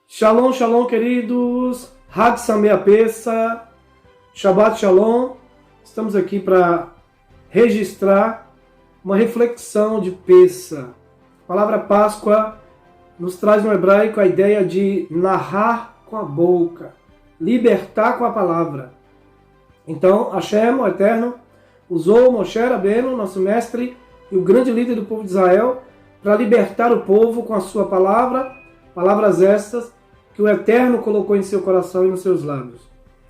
Shalom, shalom, queridos. Hag Samea Pesach, Shabbat Shalom. Estamos aqui para registrar uma reflexão de Pesach. A palavra Páscoa nos traz no hebraico a ideia de narrar com a boca, libertar com a palavra. Então, Hashem, o Eterno, usou Moshe Rabbeinu, nosso mestre e o grande líder do povo de Israel, para libertar o povo com a sua palavra, palavras estas que o Eterno colocou em seu coração e nos seus lábios.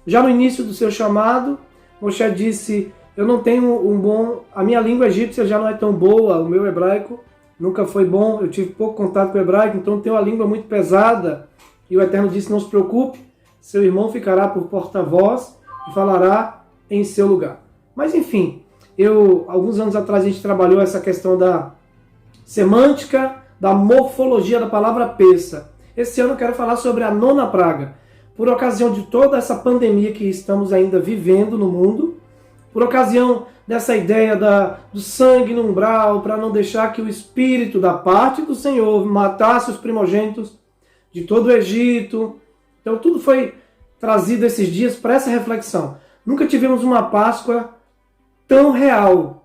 Já no início do seu chamado, Moshe disse: eu não tenho a minha língua egípcia já não é tão boa, o meu hebraico nunca foi bom, eu tive pouco contato com o hebraico, então tenho a língua muito pesada. E o Eterno disse: não se preocupe, seu irmão ficará por porta-voz e falará em seu lugar. Mas enfim, alguns anos atrás a gente trabalhou essa questão da semântica, da morfologia da palavra Pesach. Esse ano eu quero falar sobre a nona praga. Por ocasião de toda essa pandemia que estamos ainda vivendo no mundo, por ocasião dessa ideia do sangue no umbral, para não deixar que o Espírito da parte do Senhor matasse os primogênitos de todo o Egito. Então tudo foi trazido esses dias para essa reflexão. Nunca tivemos uma Páscoa tão real,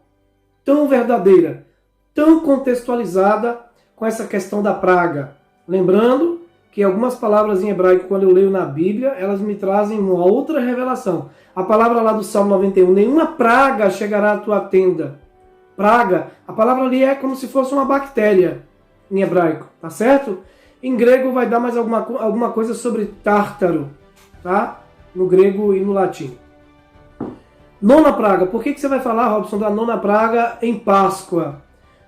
tão verdadeira, tão contextualizada com essa questão da praga. Lembrando que algumas palavras em hebraico, quando eu leio na Bíblia, elas me trazem uma outra revelação. A palavra lá do Salmo 91, nenhuma praga chegará à tua tenda. Praga, a palavra ali é como se fosse uma bactéria em hebraico, tá certo? Em grego vai dar mais alguma coisa sobre tártaro, tá? No grego e no latim. Nona praga, por que você vai falar, Robson, da nona praga em Páscoa?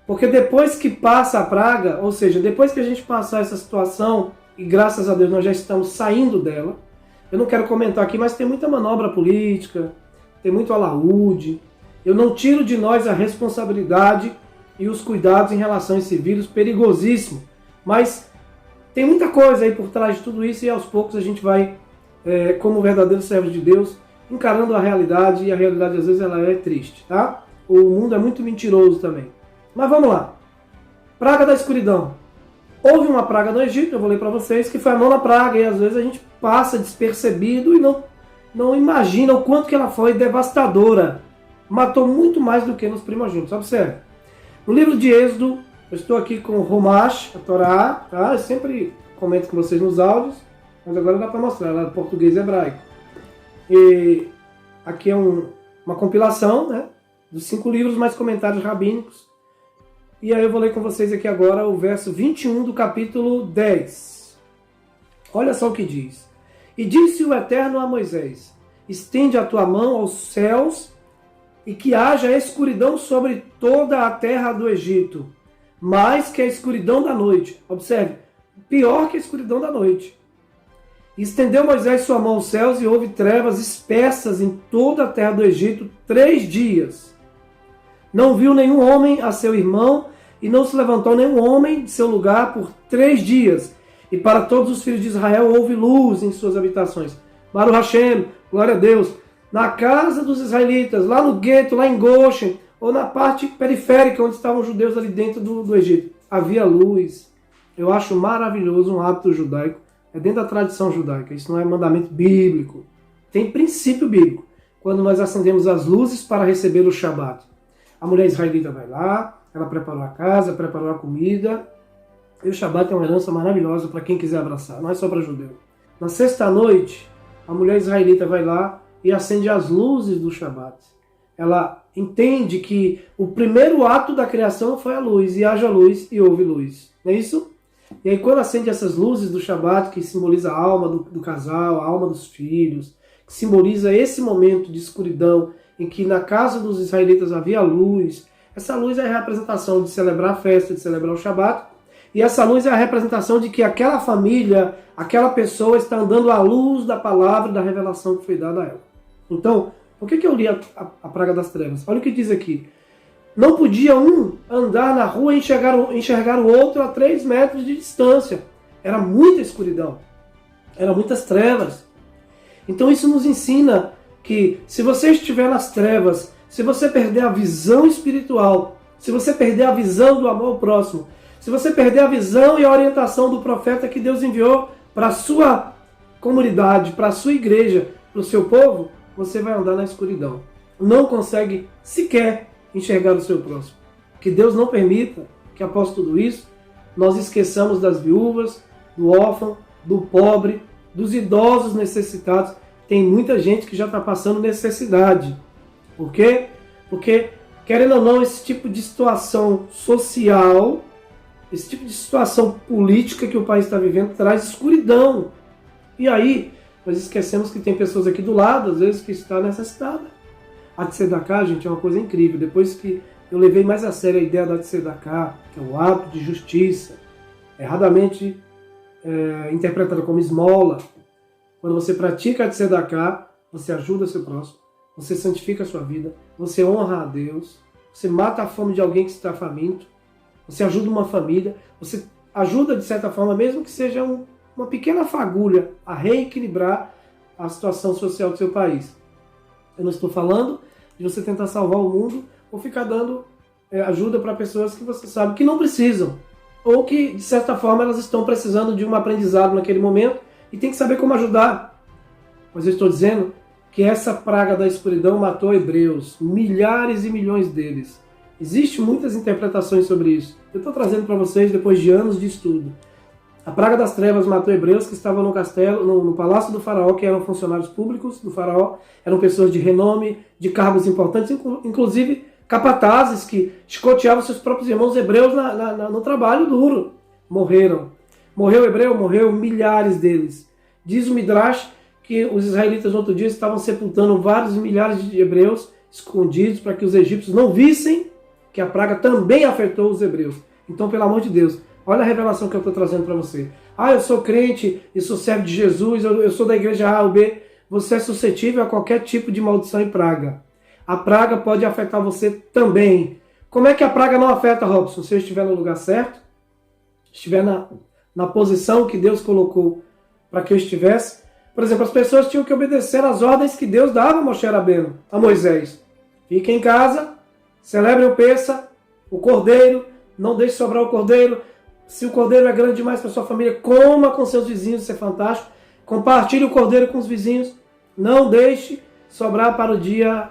Porque depois que passa a praga, ou seja, depois que a gente passar essa situação, e graças a Deus nós já estamos saindo dela, eu não quero comentar aqui, mas tem muita manobra política, tem muito alaúde. Eu não tiro de nós a responsabilidade e os cuidados em relação a esse vírus perigosíssimo, mas tem muita coisa aí por trás de tudo isso e aos poucos a gente vai, como verdadeiro servo de Deus, encarando a realidade, e a realidade às vezes ela é triste, tá? O mundo é muito mentiroso também. Mas vamos lá. Praga da escuridão. Houve uma praga no Egito, eu vou ler para vocês, que foi a nona praga, e às vezes a gente passa despercebido e não imagina o quanto que ela foi devastadora. Matou muito mais do que nos primogênitos. Observe. No livro de Êxodo, eu estou aqui com o Romash, a Torá, tá? Eu sempre comento com vocês nos áudios, mas agora dá para mostrar, ela é português e hebraico. E aqui é uma compilação, né, dos 5 livros mais comentários rabínicos. E aí eu vou ler com vocês aqui agora o verso 21 do capítulo 10. Olha só o que diz. E disse o Eterno a Moisés: estende a tua mão aos céus e que haja escuridão sobre toda a terra do Egito, mais que a escuridão da noite. Observe, pior que a escuridão da noite. E estendeu Moisés sua mão aos céus e houve trevas espessas em toda a terra do Egito 3 dias. Não viu nenhum homem a seu irmão, e não se levantou nenhum homem de seu lugar por 3 dias. E para todos os filhos de Israel houve luz em suas habitações. Baruch Hashem, glória a Deus. Na casa dos israelitas, lá no gueto, lá em Goshen, ou na parte periférica, onde estavam os judeus ali dentro do Egito, havia luz. Eu acho maravilhoso um hábito judaico. É dentro da tradição judaica. Isso não é mandamento bíblico. Tem princípio bíblico. Quando nós acendemos as luzes para receber o Shabat. A mulher israelita vai lá, ela preparou a casa, preparou a comida. E o Shabat é uma herança maravilhosa para quem quiser abraçar, não é só para judeu. Na sexta-noite, a mulher israelita vai lá e acende as luzes do Shabat. Ela entende que o primeiro ato da criação foi a luz, e haja luz e houve luz. Não é isso? E aí quando acende essas luzes do Shabat, que simboliza a alma do casal, a alma dos filhos, que simboliza esse momento de escuridão, em que na casa dos israelitas havia luz. Essa luz é a representação de celebrar a festa, de celebrar o Shabat. E essa luz é a representação de que aquela família, aquela pessoa está andando à luz da palavra, da revelação que foi dada a ela. Então, por que eu li a praga das trevas? Olha o que diz aqui. Não podia um andar na rua e enxergar o outro a 3 metros de distância. Era muita escuridão. Eram muitas trevas. Então isso nos ensina que se você estiver nas trevas, se você perder a visão espiritual, se você perder a visão do amor ao próximo, se você perder a visão e a orientação do profeta que Deus enviou para a sua comunidade, para a sua igreja, para o seu povo, você vai andar na escuridão. Não consegue sequer enxergar o seu próximo. Que Deus não permita que após tudo isso, nós esqueçamos das viúvas, do órfão, do pobre, dos idosos necessitados. Tem muita gente que já está passando necessidade. Por quê? Porque, querendo ou não, esse tipo de situação social, esse tipo de situação política que o país está vivendo traz escuridão. E aí, nós esquecemos que tem pessoas aqui do lado, às vezes, que estão necessitadas. A Tzedakah, gente, é uma coisa incrível. Depois que eu levei mais a sério a ideia da Tzedakah, que é o ato de justiça, erradamente interpretada como esmola. Quando você pratica a Tzedakah, você ajuda seu próximo, você santifica a sua vida, você honra a Deus, você mata a fome de alguém que está faminto, você ajuda uma família, você ajuda, de certa forma, mesmo que seja uma pequena fagulha, a reequilibrar a situação social do seu país. Eu não estou falando de você tentar salvar o mundo ou ficar dando ajuda para pessoas que você sabe que não precisam, ou que, de certa forma, elas estão precisando de um aprendizado naquele momento e tem que saber como ajudar. Mas eu estou dizendo que essa praga da escuridão matou hebreus, milhares e milhões deles. Existem muitas interpretações sobre isso. Eu estou trazendo para vocês depois de anos de estudo. A praga das trevas matou hebreus que estavam no castelo, no palácio do faraó, que eram funcionários públicos do faraó, eram pessoas de renome, de cargos importantes, inclusive capatazes que chicoteavam seus próprios irmãos hebreus no trabalho duro. Morreram. Morreu hebreu? Morreu milhares deles. Diz o Midrash que os israelitas no outro dia estavam sepultando vários milhares de hebreus escondidos para que os egípcios não vissem que a praga também afetou os hebreus. Então, pelo amor de Deus, olha a revelação que eu estou trazendo para você. Eu sou crente e sou servo de Jesus, eu sou da igreja A ou B. Você é suscetível a qualquer tipo de maldição e praga. A praga pode afetar você também. Como é que a praga não afeta, Robson? Se eu estiver no lugar certo, estiver na posição que Deus colocou para que eu estivesse. Por exemplo, as pessoas tinham que obedecer às ordens que Deus dava a Moshe Rabbeinu, a Moisés. Fique em casa, celebre o Pessa, o cordeiro, não deixe sobrar o cordeiro. Se o cordeiro é grande demais para sua família, coma com seus vizinhos, isso é fantástico. Compartilhe o cordeiro com os vizinhos. Não deixe sobrar para o dia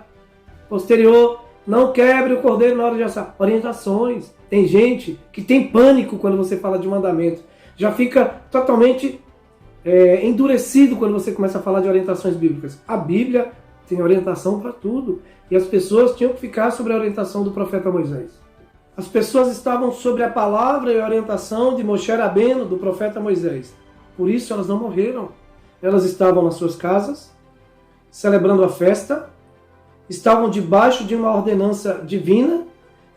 posterior. Não quebre o cordeiro na hora de assar. Orientações. Tem gente que tem pânico quando você fala de mandamento. Já fica totalmente endurecido quando você começa a falar de orientações bíblicas. A Bíblia tem orientação para tudo. E as pessoas tinham que ficar sobre a orientação do profeta Moisés. As pessoas estavam sobre a palavra e a orientação de Moshe Rabbeinu, do profeta Moisés. Por isso elas não morreram. Elas estavam nas suas casas, celebrando a festa, estavam debaixo de uma ordenança divina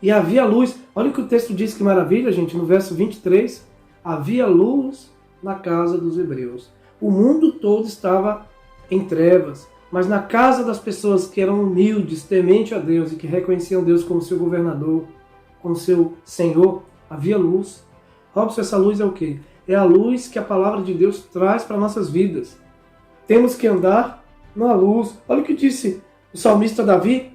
e havia luz. Olha o que o texto diz, que maravilha, gente, no verso 23. Havia luz na casa dos hebreus. O mundo todo estava em trevas, mas na casa das pessoas que eram humildes, temente a Deus e que reconheciam Deus como seu governador, como seu Senhor, havia luz. Robson, essa luz é o quê? É a luz que a palavra de Deus traz para nossas vidas. Temos que andar na luz. Olha o que disse o salmista Davi,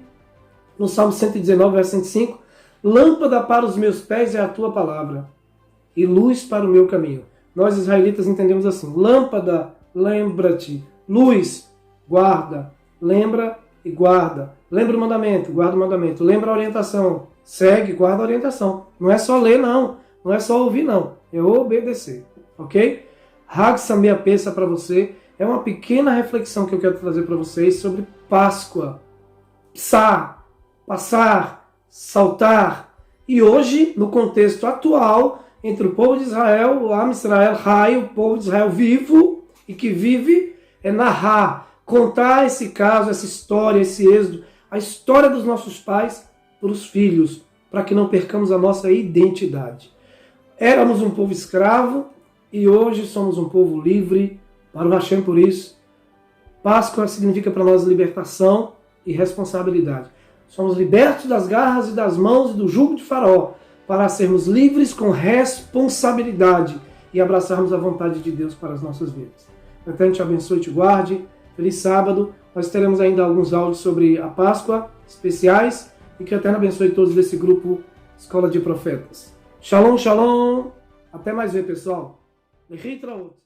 no Salmo 119, verso 105. Lâmpada para os meus pés é a tua palavra, e luz para o meu caminho. Nós, israelitas, entendemos assim. Lâmpada, lembra-te. Luz, guarda. Lembra e guarda. Lembra o mandamento, guarda o mandamento. Lembra a orientação, segue, guarda a orientação. Não é só ler, não. Não é só ouvir, não. É obedecer. Ok? Hag Samea Pessa para você. É uma pequena reflexão que eu quero trazer para vocês sobre Páscoa. Psar, passar, saltar. E hoje, no contexto atual, entre o povo de Israel, o Am Israel Rai, o povo de Israel vivo e que vive, é narrar, contar esse caso, essa história, esse êxodo, a história dos nossos pais para os filhos, para que não percamos a nossa identidade. Éramos um povo escravo e hoje somos um povo livre. Baruch Hashem por isso. Páscoa significa para nós libertação e responsabilidade. Somos libertos das garras e das mãos e do jugo de Faraó, para sermos livres com responsabilidade e abraçarmos a vontade de Deus para as nossas vidas. Que Eterno te abençoe e te guarde. Feliz sábado. Nós teremos ainda alguns áudios sobre a Páscoa, especiais, e que o Eterno abençoe todos desse grupo Escola de Profetas. Shalom, shalom. Até mais ver, pessoal. Lehitraot.